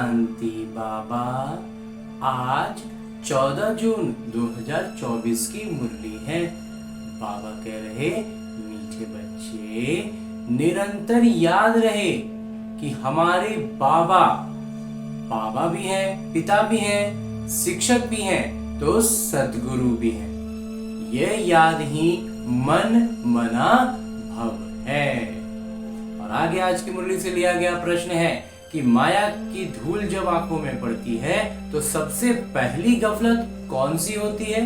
शांति बाबा। आज 14 जून 2024 की मुरली है। बाबा कह रहे, मीठे बच्चे निरंतर याद रहे कि हमारे बाबा भी हैं, पिता भी हैं, शिक्षक भी हैं, तो सद्गुरु भी हैं। यह याद ही मन मना भव है। और आगे आज की मुरली से लिया गया प्रश्न है कि माया की धूल जब आंखों में पड़ती है तो सबसे पहली गफलत कौन सी होती है?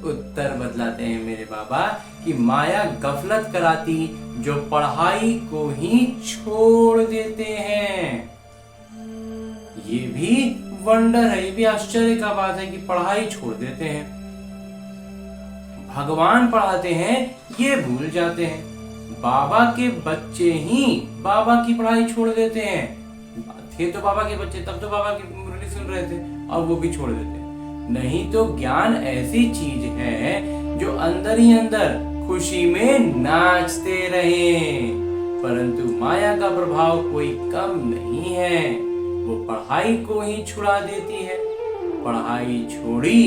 उत्तर बतलाते हैं मेरे बाबा कि माया गफलत कराती जो पढ़ाई को ही छोड़ देते हैं। ये भी वंडर है, ये भी आश्चर्य का बात है कि पढ़ाई छोड़ देते हैं। भगवान पढ़ाते हैं ये भूल जाते हैं। बाबा के बच्चे ही बाबा की पढ़ाई छोड़ देते हैं। थे तो बाबा के बच्चे, तब तो बाबा की मुरली सुन रहे थे, और वो भी छोड़ देते हैं। नहीं तो ज्ञान ऐसी चीज है जो अंदर ही अंदर खुशी में नाचते रहे, परंतु माया का प्रभाव कोई कम नहीं है। वो पढ़ाई को ही छुड़ा देती है। पढ़ाई छोड़ी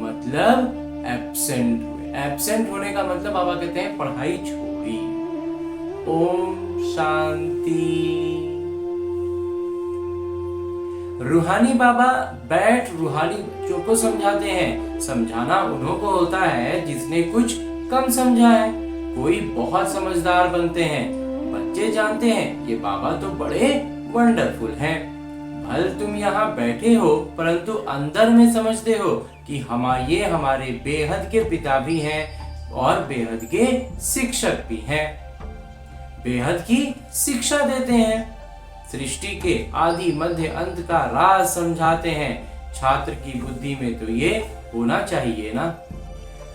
मतलब एब्सेंट हुए। एब्सेंट होने का मतलब बाबा कहते हैं पढ़ाई छोड़ी। ओम शांति। रूहानी बाबा बैठ रूहानी बच्चों को समझाते हैं। समझाना उन्हों को होता है जिसने कुछ कम समझा है। कोई बहुत समझदार बनते हैं। बच्चे जानते हैं ये बाबा तो बड़े वंडरफुल हैं। भल तुम यहाँ बैठे हो परंतु अंदर में समझते हो कि ये हमारे बेहद के पिता भी हैं और बेहद के शिक्षक भी हैं। बेहद की शिक्षा देते हैं। सृष्टि के आदि मध्य अंत का राज समझाते हैं। छात्र की बुद्धि में तो ये होना चाहिए ना।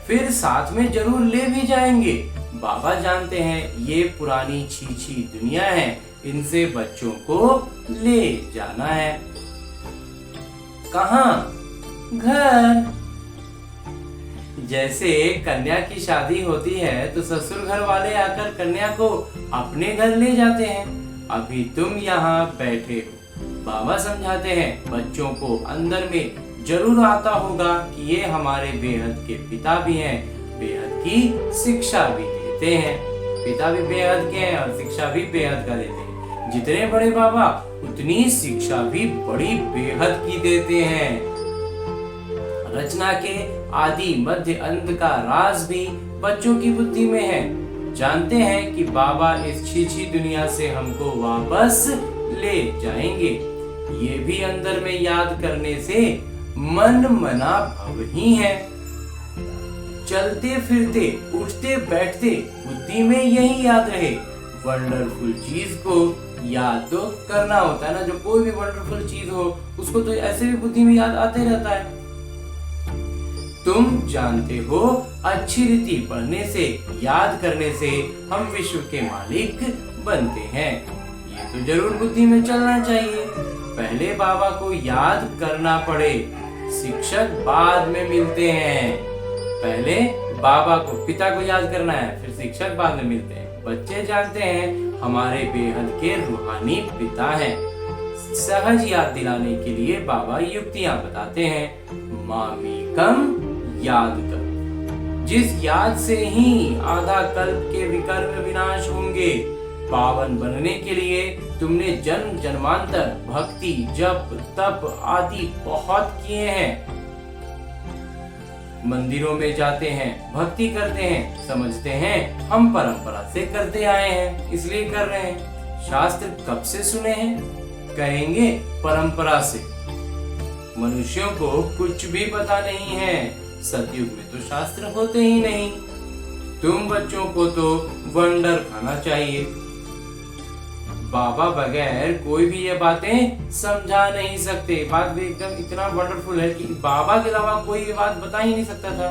फिर साथ में जरूर ले भी जाएंगे। बाबा जानते हैं ये पुरानी छीछी दुनिया है, इनसे बच्चों को ले जाना है। कहाँ? घर। जैसे कन्या की शादी होती है तो ससुर घर वाले आकर कन्या को अपने घर ले जाते हैं। अभी तुम यहाँ बैठे हो। बाबा समझाते हैं बच्चों को अंदर में जरूर आता होगा कि ये हमारे बेहद के पिता भी हैं, बेहद की शिक्षा भी देते हैं। पिता भी बेहद के हैं और शिक्षा भी बेहद का देते हैं। जितने बड़े बाबा उतनी शिक्षा भी बड़ी बेहद की देते हैं। रचना के आदि मध्य अंत का राज भी बच्चों की बुद्धि में है। जानते हैं कि बाबा इस छीछी दुनिया से हमको वापस ले जाएंगे। ये भी अंदर में याद करने से मन मना भव ही है। चलते फिरते उठते बैठते बुद्धि में यही याद रहे। वंडरफुल चीज को याद तो करना होता है ना। जो कोई भी वंडरफुल चीज हो उसको तो ऐसे भी बुद्धि में याद आते रहता है। तुम जानते हो अच्छी रीति पढ़ने से, याद करने से हम विश्व के मालिक बनते हैं। ये तो जरूर बुद्धि में चलना चाहिए। पहले बाबा को याद करना पड़े, शिक्षक बाद में मिलते हैं। पहले बाबा को, पिता को याद करना है, फिर शिक्षक बाद में मिलते हैं। बच्चे जानते हैं हमारे बेहद के रूहानी पिता हैं। सहज याद दिलाने के लिए बाबा युक्तियां बताते हैं। मामीकम याद कर, जिस याद से ही आधा कल्प के विकर्म विनाश होंगे। पावन बनने के लिए तुमने जन्म जन्मांतर भक्ति जप तप आदि बहुत किए हैं। मंदिरों में जाते हैं, भक्ति करते हैं, समझते हैं हम परंपरा से करते आए हैं इसलिए कर रहे हैं। शास्त्र कब से सुने हैं? कहेंगे परंपरा से। मनुष्यों को कुछ भी पता नहीं है। सतयुग में तो शास्त्र होते ही नहीं। तुम बच्चों को तो वंडर खाना चाहिए। बाबा बगैर कोई भी ये बातें समझा नहीं सकते। बात भी एकदम इतना वंडरफुल है कि बाबा के अलावा कोई ये बात बता ही नहीं सकता था।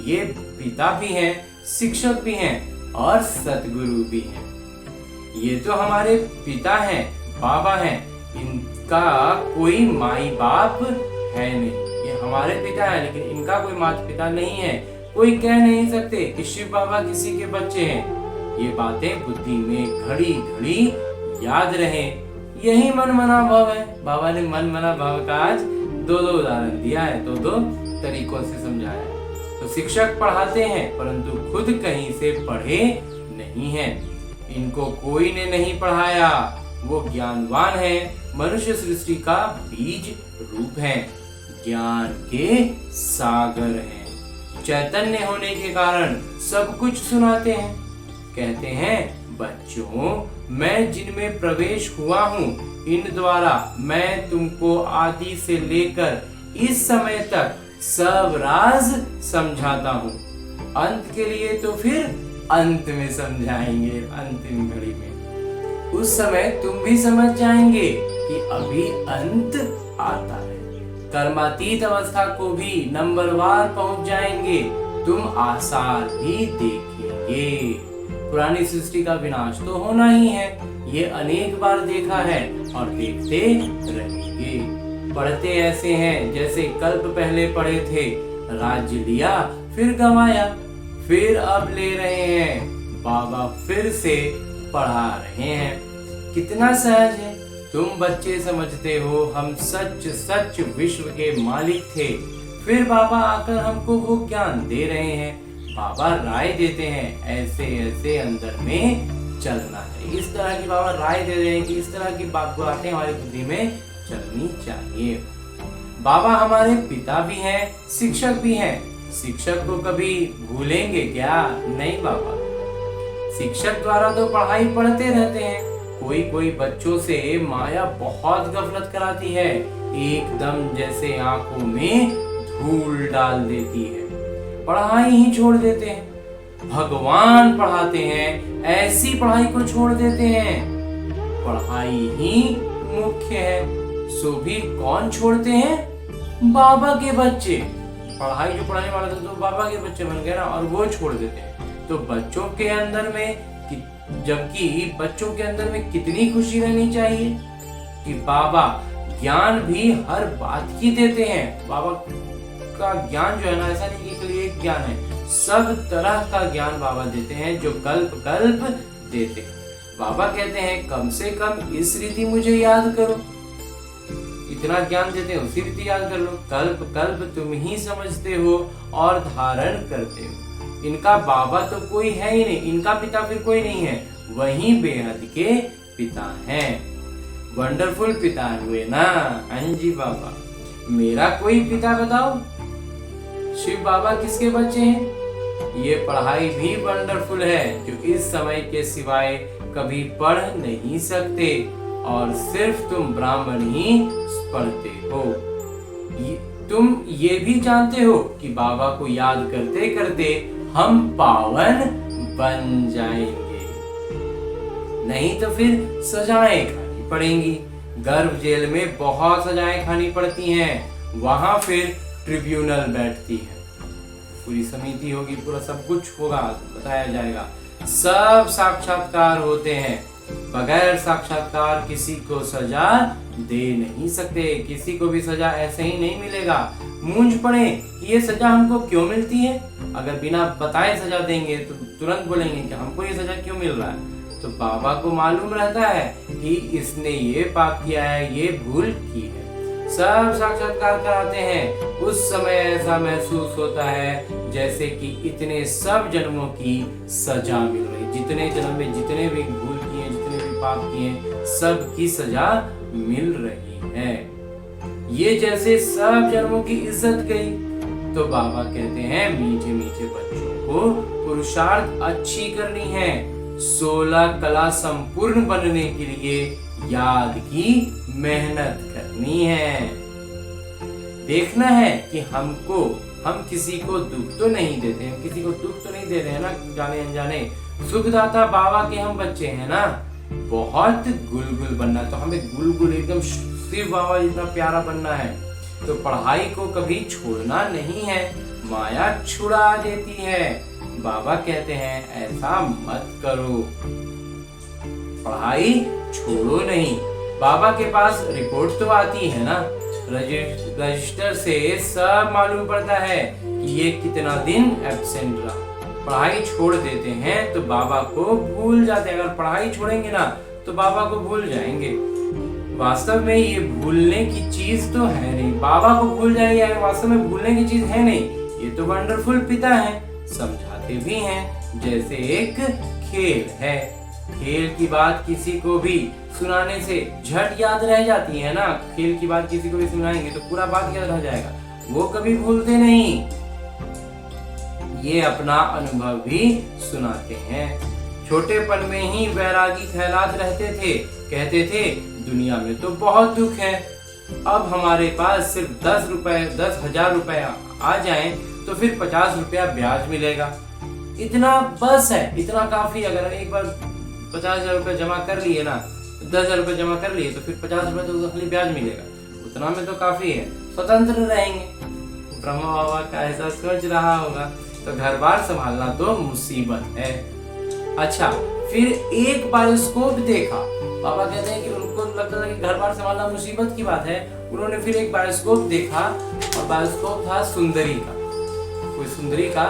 ये पिता भी हैं, शिक्षक भी हैं और सतगुरु भी हैं। ये तो हमारे पिता हैं, बाबा हैं। इनका कोई माई बाप है नहीं। ये हमारे पिता है लेकिन इनका कोई माता पिता नहीं है। कोई कह नहीं सकते कि शिव बाबा किसी के बच्चे हैं। ये बातें बुद्धि में घड़ी घड़ी याद रहे। यही मन मना भाव है। बाबा ने मन मना भाव का आज दो उदाहरण दिया है, दो तरीकों से समझाया है। तो शिक्षक पढ़ाते हैं परंतु खुद कहीं से पढ़े नहीं हैं। इनको कोई ने नहीं पढ़ाया, वो ज्ञानवान है, मनुष्य सृष्टि का बीज रूप है, ज्ञान के सागर हैं। चैतन्य होने के कारण सब कुछ सुनाते हैं। कहते हैं, बच्चों, मैं जिनमें प्रवेश हुआ हूँ, इन द्वारा मैं तुमको आदि से लेकर इस समय तक सब राज समझाता हूँ। अंत के लिए तो फिर अंत में समझाएंगे, अंतिम घड़ी में। उस समय तुम भी समझ जाएंगे कि अभी अंत आता है। कर्मातीत अवस्था को भी नंबरवार पहुंच जाएंगे, तुम आसार भी देखेंगे। पुरानी सृष्टि का विनाश तो होना ही है, ये अनेक बार देखा है और देखते रहेंगे। पढ़ते ऐसे हैं जैसे कल्प पहले पढ़े थे, राज्य लिया फिर गंवाया, फिर अब ले रहे हैं, बाबा फिर से पढ़ा रहे हैं। कितना सहज है। तुम बच्चे समझते हो हम सच सच विश्व के मालिक थे, फिर बाबा आकर हमको वो ज्ञान दे रहे हैं। बाबा राय देते हैं, ऐसे ऐसे अंदर में चलना है। इस तरह की बाबा राय दे रहे हैं कि इस तरह की बातें हमारी बुद्धि में चलनी चाहिए। बाबा हमारे पिता भी हैं, शिक्षक भी हैं। शिक्षक को कभी भूलेंगे क्या? नहीं बाबा। शिक्षक द्वारा तो पढ़ाई पढ़ते रहते हैं। कोई बच्चों से माया बहुत गफलत कराती है, एकदम जैसे आंखों में धूल डाल देती है, पढ़ाई ही छोड़ देते हैं। भगवान पढ़ाते हैं, ऐसी पढ़ाई को छोड़ देते हैं। पढ़ाई ही मुख्य है, सो भी कौन छोड़ते हैं? बाबा के बच्चे। पढ़ाई जो पढ़ाने वाला था तो बाबा के बच्चे बन गए ना, और वो छोड़ देते हैं। तो बच्चों के अंदर में, जबकि बच्चों के अंदर में कितनी खुशी रहनी चाहिए कि बाबा ज्ञान भी हर बात की देते हैं। बाबा का ज्ञान जो है ना, ऐसा नहीं कि केवल एक ज्ञान है, सब तरह का ज्ञान बाबा देते हैं, जो कल्प कल्प देते हैं। बाबा कहते हैं, कम से कम इस रीति मुझे याद करो। इतना ज्ञान देते हैं, उसी रीति याद कर लो। कल्प कल्प तुम ही समझते हो और धारण करते हो। इनका बाबा तो कोई है ही नहीं, इनका पिता फिर कोई नहीं है, वही बेहद के पिता हैं। वंडरफुल पिता हुए ना। हाँ जी बाबा। मेरा कोई पिता बताओ? शिव बाबा किसके बच्चे हैं? ये पढ़ाई भी वंडरफुल है, जो इस समय के सिवाय कभी पढ़ नहीं सकते, और सिर्फ तुम ब्राह्मण ही पढ़ते हो। तुम ये भी जानते हो कि बाबा को याद करते करते हम पावन बन जाएंगे, नहीं तो फिर सजाएं खानी पड़ेंगी। गर्भ जेल में बहुत सजाएं खानी पड़ती हैं, वहां फिर ट्रिब्यूनल बैठती है, पूरी समिति होगी, पूरा सब कुछ होगा, बताया जाएगा। सब साक्षात्कार होते हैं, बगैर साक्षात्कार किसी को सजा दे नहीं सकते। किसी को भी सजा ऐसे ही नहीं मिलेगा। मूंझ पड़े कि ये सजा हमको क्यों मिलती है, अगर बिना बताए सजा देंगे तो तुरंत बोलेंगे कि हमको ये सजा क्यों मिल रहा है। तो बाबा को मालूम रहता है कि इसने ये पाप किया है, ये भूल की है। सब साक्षात्कार कराते हैं। उस समय ऐसा महसूस होता है जैसे कि इतने सब जन्मों की सजा मिल रही, जितने जन्म में जितने भी भूल किए, जितने भी पाप किए, सब की सजा मिल रही है। ये जैसे सब जन्मों की इज्जत गई। तो बाबा कहते हैं, मीठे मीठे बच्चों को पुरुषार्थ अच्छी करनी है, 16 कला संपूर्ण बनने के लिए याद की मेहनत करनी है। देखना है कि हम किसी को दुख तो नहीं देते हैं, किसी को दुख तो नहीं दे रहे हैं ना, जाने अनजाने। सुखदाता बाबा के हम बच्चे हैं ना, बहुत गुलगुल बनना है, तो हमें गुलगुल एकदम शिव बाबा जितना प्यारा बनना है। तो पढ़ाई को कभी छोड़ना नहीं है, माया छुड़ा देती है। बाबा कहते हैं ऐसा मत करो, पढ़ाई छोड़ो नहीं। बाबा के पास रिपोर्ट तो आती है ना, रजिस्टर से सब मालूम पड़ता है कि ये कितना दिन एब्सेंट रहा। पढ़ाई छोड़ देते हैं तो बाबा को भूल जाते हैं। अगर पढ़ाई छोड़ेंगे ना तो बाबा को भूल जाएंगे। वास्तव में ये भूलने की चीज तो है नहीं। बाबा को भूल जाइए, वास्तव में भूलने की चीज है नहीं। ये तो वंडरफुल पिता है, समझाते भी हैं जैसे एक खेल है। खेल की बात किसी को भी सुनाने से झट याद रह जाती है ना। खेल की बात किसी को भी सुनाएंगे तो पूरा बात याद रह जाएगा, वो कभी भूलते नहीं। ये अपना अनुभव भी सुनाते हैं। छोटेपन में ही वैरागी ख्यालात रहते थे, कहते थे दुनिया में तो बहुत दुख है, अब हमारे पास सिर्फ 10,000 रुपए आ जाएं तो फिर 50 रुपया ब्याज मिलेगा। इतना बस है, इतना काफी। अगर एक बार 50,000 रुपये जमा कर लिए ना, 10,000 रुपये जमा कर लिए तो फिर 50 रुपये तो खाली ब्याज मिलेगा, उतना में तो काफी है, स्वतंत्र रहेंगे। ब्रह्मा बाबा का ऐसा सोच रहा होगा। तो घर बार संभालना तो मुसीबत है। अच्छा, फिर एक बायोस्कोप देखा। बाबा कहते हैं कि उनको लगता था कि घर बार संभालना मुसीबत की बात है। उन्होंने फिर एक बायोस्कोप देखा और बायोस्कोप था सुंदरी का। कोई सुंदरी का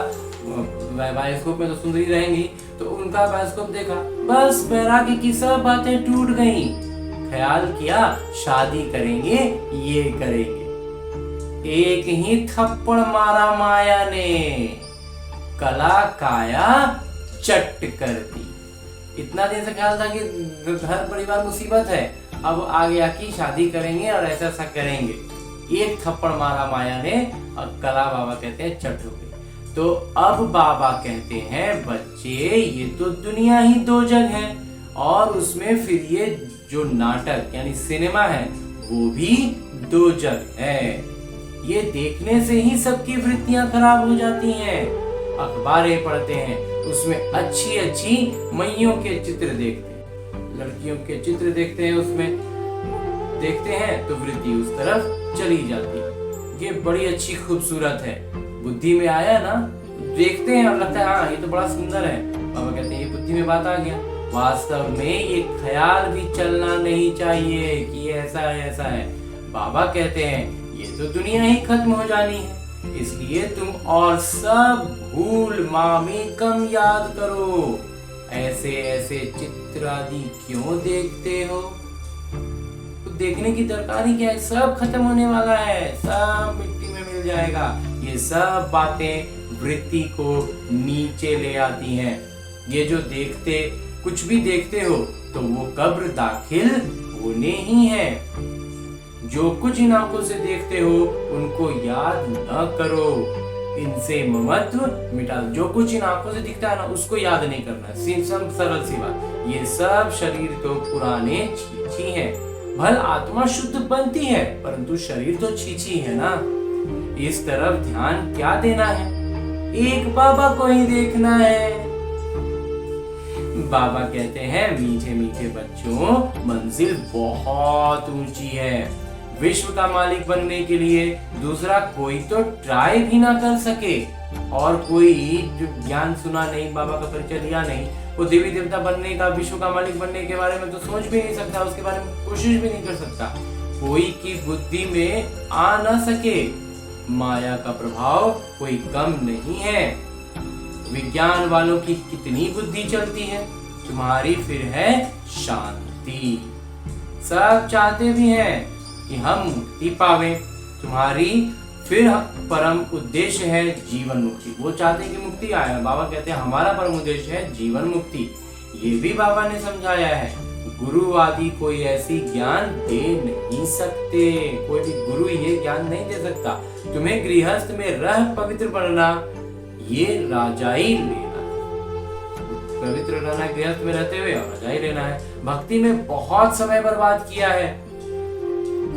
बायोस्कोप में तो सुंदरी रहेंगी, तो उनका बायोस्कोप देखा, बस बैरागी की सब बातें टूट गईं। ख्याल किया शादी करेंगे, ये करेंगे। एक ही थप्पड़ मारा माया ने, कला काया चट कर दी। इतना दिन से ख्याल था कि घर परिवार मुसीबत है, अब आ गया कि शादी करेंगे और ऐसा ऐसा करेंगे। एक थप्पड़ मारा माया ने और कला बाबा कहते हैं चट हो गई। तो अब बाबा कहते हैं बच्चे, ये तो दुनिया ही दो जग है, और उसमें फिर ये जो नाटक यानी सिनेमा है वो भी दो जग है। ये देखने से ही सबकी वृत्तियां खराब हो जाती हैं। अखबारें पढ़ते हैं, उसमें अच्छी अच्छी मैयों के चित्र देखते हैं, लड़कियों के चित्र देखते हैं, उसमें देखते हैं तो वृत्ति उस तरफ चली जाती है। ये बड़ी अच्छी खूबसूरत है, बुद्धि में आया ना, देखते हैं और लगता है हाँ ये तो बड़ा सुंदर है। बाबा कहते हैं ये बुद्धि में बात आ गया। वास्तव में ये ख्याल भी चलना नहीं चाहिए कि ये ऐसा है ऐसा है। बाबा कहते हैं ये तो दुनिया ही खत्म हो जानी है, इसलिए तुम और सब भूल मामी कम याद करो। ऐसे ऐसे चित्र आदि क्यों देखते हो? तो देखने की दरकार ही क्या है, सब खत्म होने वाला है, सब मिट्टी में मिल जाएगा। ये सब बातें वृत्ति को नीचे ले आती हैं। ये जो देखते कुछ भी देखते हो तो वो कब्र दाखिल होने ही है। जो कुछ इन आंखों से देखते हो उनको याद न करो, इनसे ममत्व मिटा दो। जो कुछ इन आंखों से दिखता है ना उसको याद नहीं करना, सिंपल सरल सी बात। ये सब शरीर तो पुराने छीछी हैं। भल आत्मा शुद्ध बनती है परंतु शरीर तो छीछी है ना। इस तरफ ध्यान क्या देना है, एक बाबा को ही देखना है। बाबा कहते हैं मीठे मीठे बच्चों, मंजिल बहुत ऊंची है। विश्व का मालिक बनने के लिए दूसरा कोई तो ट्राई भी ना कर सके, और कोई जो ज्ञान सुना नहीं, बाबा का परिचय लिया नहीं, वो देवी देवता बनने का, विश्व का मालिक बनने के बारे में तो सोच भी नहीं सकता, उसके बारे में कोशिश भी नहीं कर सकता। कोई की बुद्धि में आ ना सके। माया का प्रभाव कोई कम नहीं है। विज्ञान वालों की कितनी बुद्धि चलती है, तुम्हारी फिर है शांति। सब चाहते भी हैं कि हम मुक्ति पावे, तुम्हारी फिर परम उद्देश्य है जीवन मुक्ति। वो चाहते हैं कि मुक्ति आए, बाबा कहते हैं हमारा परम उद्देश्य है जीवन मुक्ति। ये भी बाबा ने समझाया है। गुरु आदि कोई ऐसी ज्ञान दे नहीं सकते, कोई भी गुरु ये ज्ञान नहीं दे सकता। तुम्हें गृहस्थ में रह पवित्र बनना, ये राजा ही लेना, पवित्र रहना गृहस्थ में रहते हुए और राजा ही लेना है। भक्ति में बहुत समय बर्बाद किया है,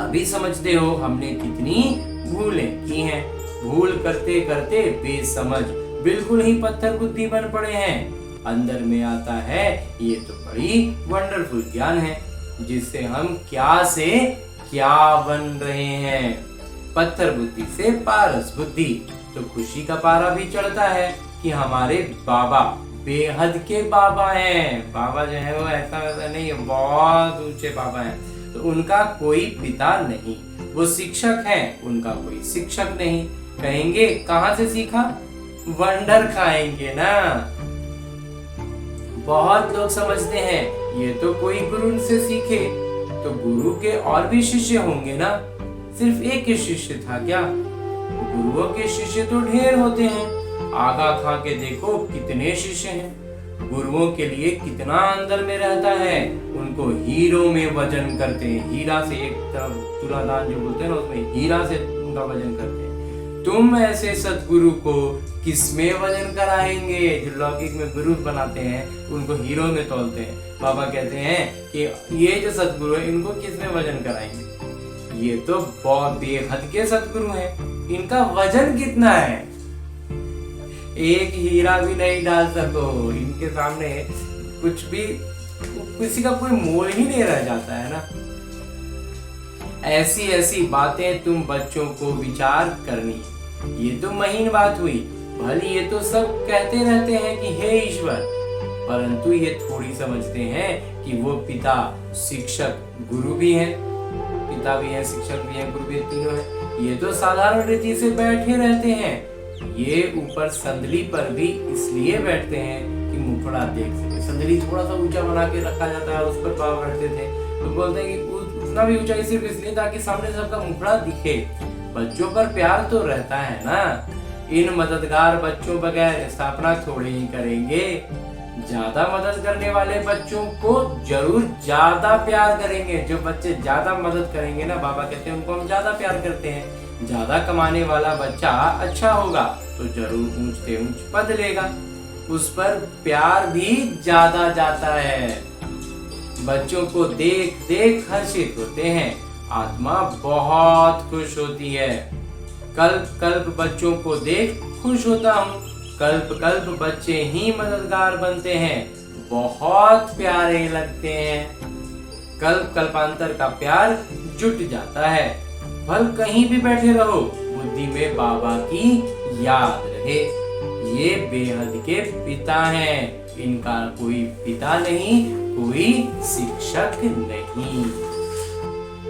अभी समझते हो हमने कितनी भूलें की हैं। भूल करते करते बेसमझ बिल्कुल ही पत्थर बुद्धि बन पड़े हैं। अंदर में आता है ये तो बड़ी वंडरफुल ज्ञान है, जिससे हम क्या से क्या बन रहे हैं। पत्थर बुद्धि से पारस बुद्धि, तो खुशी का पारा भी चढ़ता है कि हमारे बाबा बेहद के बाबा हैं। बाबा जो है वो ऐसा वैसा नहीं है, बहुत ऊंचे बाबा हैं। तो उनका कोई पिता नहीं, वो शिक्षक हैं, उनका कोई शिक्षक नहीं। कहेंगे कहाँ से सीखा, वंडर खाएंगे ना। बहुत लोग समझते हैं ये तो कोई गुरु से सीखे, तो गुरु के और भी शिष्य होंगे ना, सिर्फ एक ही शिष्य था क्या? गुरुओं के शिष्य तो ढेर होते हैं। आगा खा के देखो कितने शिष्य हैं। गुरुओं के लिए कितना अंदर में रहता है, उनको हीरो में वजन करते हैं। हीरा से एक तरफ तुलादान जो बोलते हैं ना, उसमें हीरा से उनका वजन करते हैं। तुम ऐसे सदगुरु को किसमें वजन कराएंगे? जो लौकिक में गुरु बनाते हैं उनको हीरो में तोलते हैं। बाबा कहते हैं कि ये जो सदगुरु है इनको किसमें वजन कराएंगे? ये तो बहुत बेहद के सदगुरु हैं। इनका वजन कितना है? एक हीरा भी नहीं डाल सको इनके सामने। कुछ भी, किसी का कोई मोल ही नहीं रह जाता है ना। ऐसी ऐसी बातें तुम बच्चों को विचार करनी, ये तो महीन बात हुई। भले ये तो सब कहते रहते हैं कि हे ईश्वर, परंतु ये थोड़ी समझते हैं कि वो पिता, शिक्षक, गुरु भी हैं। पिता भी है, शिक्षक भी है, गुरु भी है, तीनों है। ये तो साधारण रीति से बैठे रहते हैं। ये ऊपर संदली पर भी इसलिए बैठते हैं कि मुखड़ा देख सके। संदली थोड़ा सा ऊंचा बना के रखा जाता है, उस पर बाबा बैठते थे। तो बोलते हैं कि उतना भी ऊंचाई सिर्फ इसलिए ताकि सामने सबका मुखड़ा दिखे। बच्चों पर प्यार तो रहता है ना। इन मददगार बच्चों बगैर स्थापना थोड़ी ही करेंगे। ज्यादा मदद करने वाले बच्चों को जरूर ज्यादा प्यार करेंगे। जो बच्चे ज्यादा मदद करेंगे ना, बाबा कहते हैं उनको हम ज्यादा प्यार करते हैं। ज्यादा कमाने वाला बच्चा अच्छा होगा तो जरूर ऊंच से ऊंच पद लेगा, उस पर प्यार भी ज्यादा जाता है। बच्चों को देख देख हर्षित होते हैं, आत्मा बहुत खुश होती है। कल्प कल्प बच्चों को देख खुश होता हूँ। कल्प कल्प बच्चे ही मददगार बनते हैं, बहुत प्यारे लगते हैं। कल्प कल्पांतर का प्यार जुट जाता है। भल कहीं भी बैठे रहो, बुद्धि में बाबा की याद रहे। ये बेहद के पिता हैं। इनका कोई पिता नहीं, कोई शिक्षक नहीं,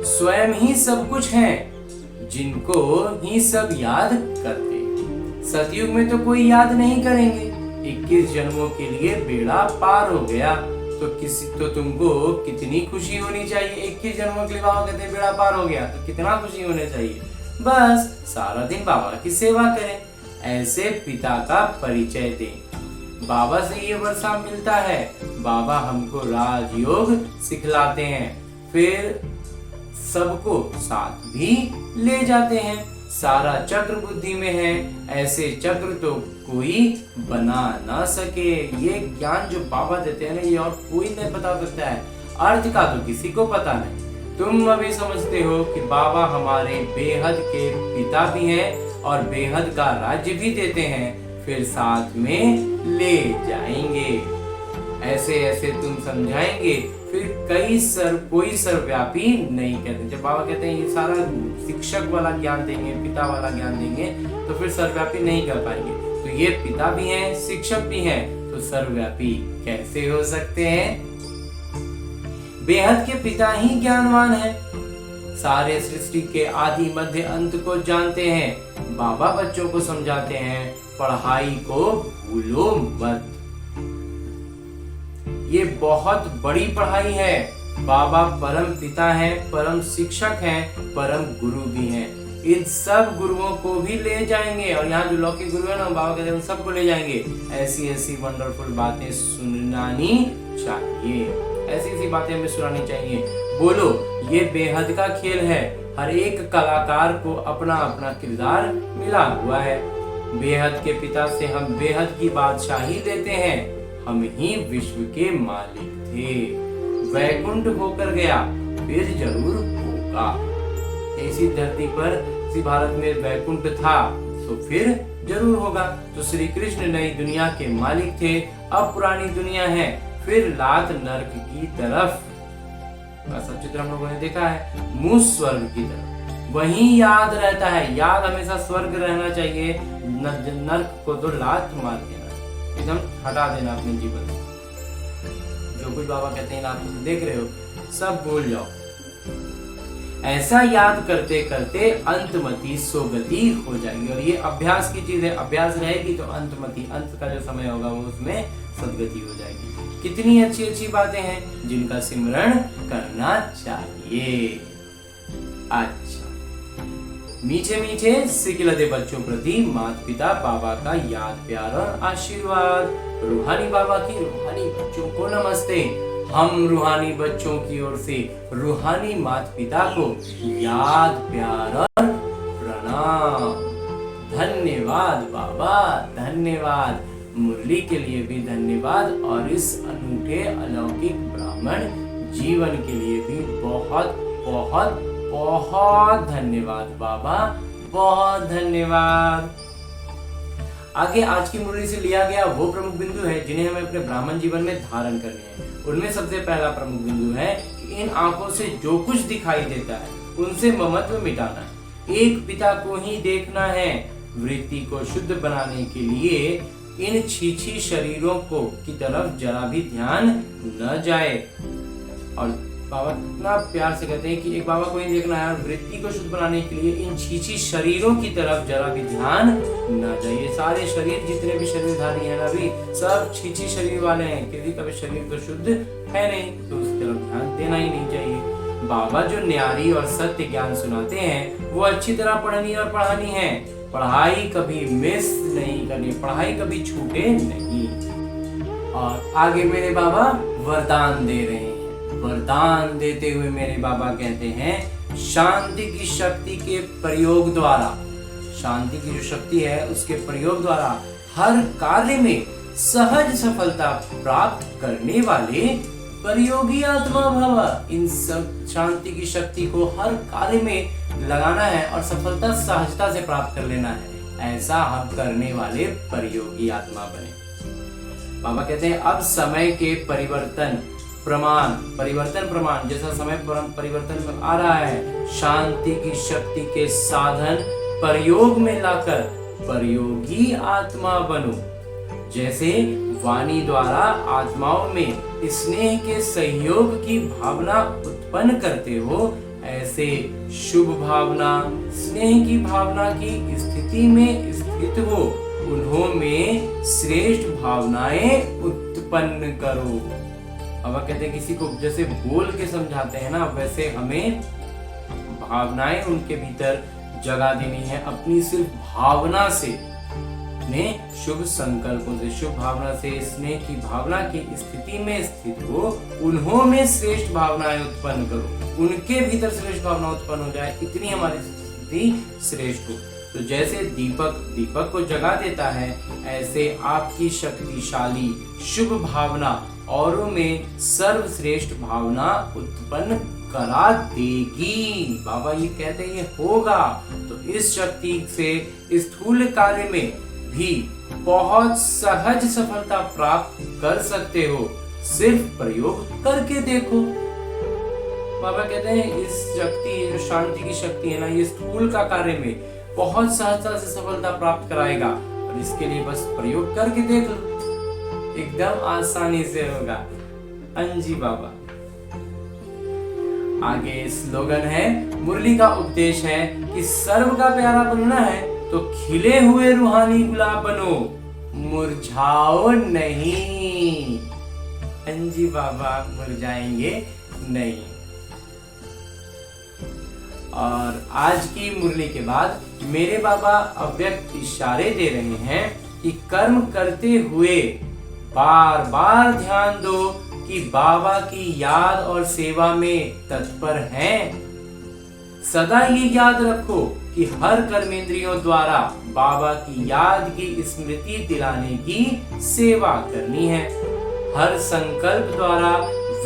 स्वयं ही सब कुछ हैं, जिनको ही सब याद करते। सतयुग में तो कोई याद नहीं करेंगे। 21 जन्मों के लिए बेड़ा पार हो गया तो तुमको कितनी खुशी होनी चाहिए। 21 जन्मों के लिए बाबा कहते हैं बेड़ा पार हो गया तो कितना खुशी होनी चाहिए। बस सारा दिन बाबा की सेवा करें, ऐसे पिता का परिचय दें। बाबा से ये वर्षा मिलता है। बाबा हमको राजयोग सिखलाते हैं, फिर सबको साथ भी ले जाते हैं। सारा चक्र बुद्धि में है, ऐसे चक्र तो कोई बना ना सके। ये ज्ञान जो बाबा देते हैं ना, ये और कोई नहीं बता सकता है। अर्थ का तो किसी को पता नहीं। तुम अभी समझते हो कि बाबा हमारे बेहद के पिता भी हैं और बेहद का राज्य भी देते हैं, फिर साथ में ले जाएंगे। ऐसे ऐसे तुम समझाएंगे, फिर कोई सर्वव्यापी नहीं कहते। जब बाबा कहते हैं ये सारा शिक्षक वाला ज्ञान देंगे, पिता वाला ज्ञान देंगे, तो फिर सर्वव्यापी नहीं कर पाएंगे। तो ये पिता भी हैं, शिक्षक भी हैं, तो सर्वव्यापी कैसे हो सकते हैं? बेहद के पिता ही ज्ञानवान हैं, सारे सृष्टि के आदि मध्य अंत को जानते हैं। बाबा बच्चों को समझाते हैं, पढ़ाई को भूलो मत। ये बहुत बड़ी पढ़ाई है। बाबा परम पिता हैं, परम शिक्षक हैं, परम गुरु भी हैं। इन सब गुरुओं को भी ले जाएंगे। और यहाँ जो लौकिक गुरु है ना, बाबा कहते हैं उन सबको ले जाएंगे। ऐसी ऐसी वंडरफुल बातें सुनानी चाहिए, ऐसी ऐसी बातें हमें सुनानी चाहिए। बोलो, ये बेहद का खेल है। हर एक कलाकार को अपना अपना किरदार मिला हुआ है। बेहद के पिता से हम बेहद की बादशाही लेते हैं। हम ही विश्व के मालिक थे। वैकुंठ होकर गया, फिर जरूर होगा। ऐसी धरती पर, इसी भारत में वैकुंठ था, तो फिर जरूर होगा। तो श्री कृष्ण नई दुनिया के मालिक थे, अब पुरानी दुनिया है, फिर लात नर्क की तरफ। सब चित्र हम लोगों ने देखा है, मुंह स्वर्ग की तरफ। वही याद रहता है। याद हमेशा स्वर्ग रहना चाहिए। नर्क को तो लात मार देना, एकदम हटा देना अपने जीवन से। जो कुछ बाबा कहते हैं आप देख रहे हो, सब भूल जाओ। ऐसा याद करते करते अंतमति सोगति हो जाएगी। और ये अभ्यास की चीज है, अभ्यास रहेगी तो अंतमति, अंत का जो समय होगा वो उसमें सदगति हो जाएगी। कितनी अच्छी अच्छी बातें हैं जिनका सिमरण करना चाहिए। अच्छा, मीठे मीठे सिकिलते बच्चों प्रति माता पिता बाबा का याद प्यार और आशीर्वाद। रूहानी बाबा की रूहानी बच्चों को नमस्ते। हम रूहानी बच्चों की ओर से रूहानी माता पिता को याद प्यार और प्रणाम। धन्यवाद बाबा, धन्यवाद। मुरली के लिए भी धन्यवाद और इस अनूठे अलौकिक ब्राह्मण जीवन के लिए भी बहुत बहुत बहुत धन्यवाद बाबा, बहुत धन्यवाद। आगे आज की मुरली से लिया गया वो प्रमुख बिंदु है जिन्हें हमें अपने ब्राह्मण जीवन में धारण करने हैं। उनमें सबसे पहला प्रमुख बिंदु है कि इन आंखों से जो कुछ दिखाई देता है उनसे ममत्व मिटाना है। एक पिता को ही देखना है। वृत्ति को शुद्ध बनाने के लिए इन छीछी शरीरों को की तरफ जरा भी ध्यान न जाए। और बाबा इतना प्यार से कहते हैं कि एक बाबा को ही देखना है, वृत्ति को शुद्ध बनाने के लिए इन छीछी शरीरों की तरफ जरा भी ध्यान न जाए। सारे शरीर जितने भी शरीरधारी हैं ना भी सब छीछी शरीर वाले हैं, किसी का भी शरीर तो शुद्ध है नहीं, तो उसकी तरफ ध्यान देना ही नहीं चाहिए। बाबा जो न्यारी और सत्य ज्ञान सुनाते हैं वो अच्छी तरह पढ़नी और पढ़ानी है। पढ़ाई कभी मिस नहीं करनी, पढ़ाई कभी छूटे नहीं। और आगे मेरे बाबा वरदान दे रहे हैं। वरदान देते हुए मेरे बाबा कहते हैं, शांति की शक्ति के प्रयोग द्वारा, शांति की जो शक्ति है उसके प्रयोग द्वारा हर कार्य में सहज सफलता प्राप्त करने वाले प्रयोगी आत्मा भव। इन सब शांति की शक्ति को हर कार्य में लगाना है और सफलता सहजता से प्राप्त कर लेना है, ऐसा हम करने वाले प्रयोगी आत्मा बने। बाबा कहते हैं अब समय के परिवर्तन प्रमाण जैसा समय परिवर्तन आ रहा है, शांति की शक्ति के साधन प्रयोग में लाकर प्रयोगी आत्मा बनो। जैसे वाणी द्वारा आत्माओं में स्नेह के सहयोग की भावना उत्पन्न करते हो, ऐसे शुभ भावना स्नेह की भावना की स्थिति में स्थित हो, उन्हों में श्रेष्ठ भावनाएं उत्पन्न करो। अब कहते हैं किसी को जैसे बोल के समझाते हैं ना, वैसे हमें भावनाएं उनके भीतर जगा देनी है। अपनी सिर्फ भावना से, अपने शुभ संकल्पों से, शुभ भावना से स्नेह की भावना की स्थिति में स्थित हो, उन्हों में श्रेष्ठ भावनाएं उत्पन्न करो, उनके भीतर श्रेष्ठ भावना उत्पन्न हो जाए, इतनी हमारी स्थिति श्रेष्ठ हो। तो जैसे दीपक को जगा देता है, ऐसे आपकी शक्तिशाली शुभ भावना औरों में सर्वश्रेष्ठ भावना उत्पन्न करा देगी। बाबा ये कहते हैं ये होगा। तो इस शक्ति से स्थूल कार्य में भी बहुत सहज सफलता प्राप्त कर सकते हो, सिर्फ प्रयोग करके देखो। बाबा कहते हैं इस शक्ति, शांति की शक्ति है ना, ये स्थूल का कार्य में बहुत सहजता से सफलता प्राप्त कराएगा, और इसके लिए बस प्रयोग करके देख लो, एकदम आसानी से होगा। अंजी बाबा। आगे स्लोगन है, मुरली का उपदेश है कि सर्व का प्यारा बनना है तो खिले हुए रूहानी गुलाब बनो, मुरझाओ नहीं। अंजी बाबा मुरझाएंगे नहीं। और आज की मुरली के बाद मेरे बाबा अव्यक्त इशारे दे रहे हैं कि कर्म करते हुए बार बार ध्यान दो कि बाबा की याद और सेवा में तत्पर हैं। सदा ये याद रखो कि हर कर्मेंद्रियों द्वारा बाबा की याद की स्मृति दिलाने की सेवा करनी है। हर संकल्प द्वारा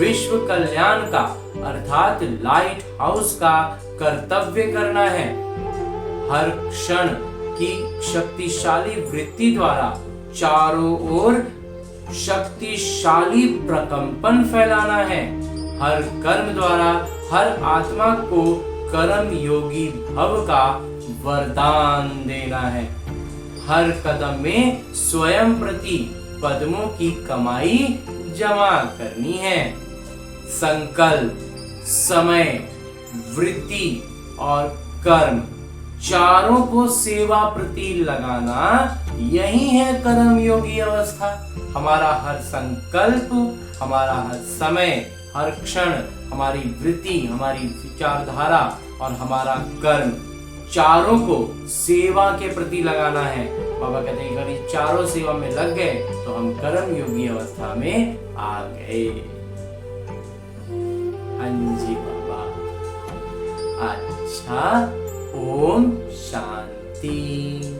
विश्व कल्याण का अर्थात लाइट हाउस का कर्तव्य करना है। हर क्षण की शक्तिशाली वृत्ति द्वारा चारों ओर शक्तिशाली प्रकंपन फैलाना है। हर कर्म द्वारा हर आत्मा को कर्म योगी भव का वरदान देना है। हर कदम में स्वयं प्रति पद्मों की कमाई जमा करनी है। संकल्प, समय, वृत्ति और कर्म चारों को सेवा प्रति लगाना, यही है कर्म योगी अवस्था। हमारा हर संकल्प, हमारा हर समय, हर क्षण, हमारी वृत्ति, हमारी विचारधारा और हमारा कर्म चारों को सेवा के प्रति लगाना है। बाबा कहते हैं अगर ये चारों सेवा में लग गए तो हम कर्म योगी अवस्था में आ गए। हाँ जी बाबा। अच्छा, ओम शांति।